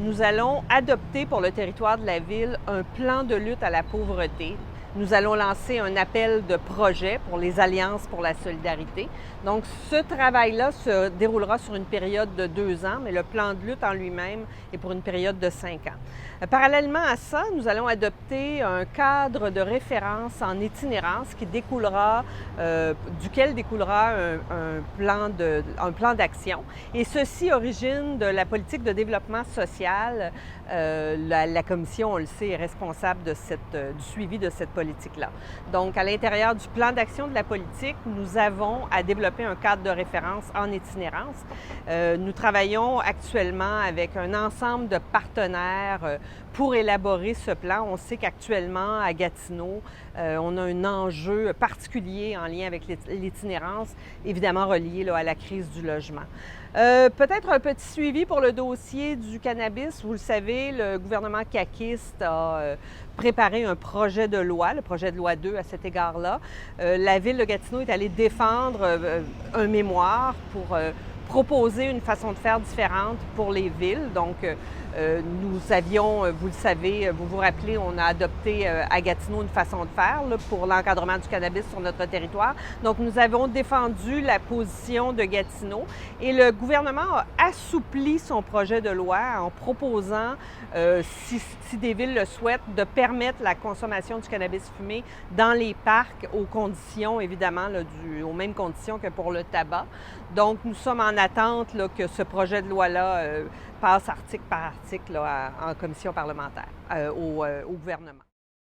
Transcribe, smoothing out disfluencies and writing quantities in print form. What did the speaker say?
nous allons adopter pour le territoire de la ville un plan de lutte à la pauvreté. Nous allons lancer un appel de projet pour les Alliances pour la solidarité. Donc, ce travail-là se déroulera sur une période de 2 ans, mais le plan de lutte en lui-même est pour une période de 5 ans. Parallèlement à ça, nous allons adopter un cadre de référence en itinérance qui découlera, duquel découlera un plan d'action. Et ceci origine de la politique de développement social. La Commission, on le sait, est responsable de du suivi de cette politique-là. Donc, à l'intérieur du plan d'action de la politique, nous avons à développer un cadre de référence en itinérance. Nous travaillons actuellement avec un ensemble de partenaires pour élaborer ce plan. On sait qu'actuellement, à Gatineau, on a un enjeu particulier en lien avec l'itinérance, évidemment relié à la crise du logement. Peut-être un petit suivi pour le dossier du cannabis. Vous le savez, le gouvernement caquiste a préparé un projet de loi, le projet de loi 2 à cet égard-là. La Ville de Gatineau est allée défendre un mémoire pour proposer une façon de faire différente pour les villes. Donc, nous avions, vous le savez, vous vous rappelez, on a adopté à Gatineau une façon de faire pour l'encadrement du cannabis sur notre territoire. Donc, nous avons défendu la position de Gatineau et le gouvernement a assoupli son projet de loi en proposant, si des villes le souhaitent, de permettre la consommation du cannabis fumé dans les parcs aux conditions, évidemment, aux mêmes conditions que pour le tabac. Donc, nous sommes en attente que ce projet de loi-là passe article par article en commission parlementaire au gouvernement.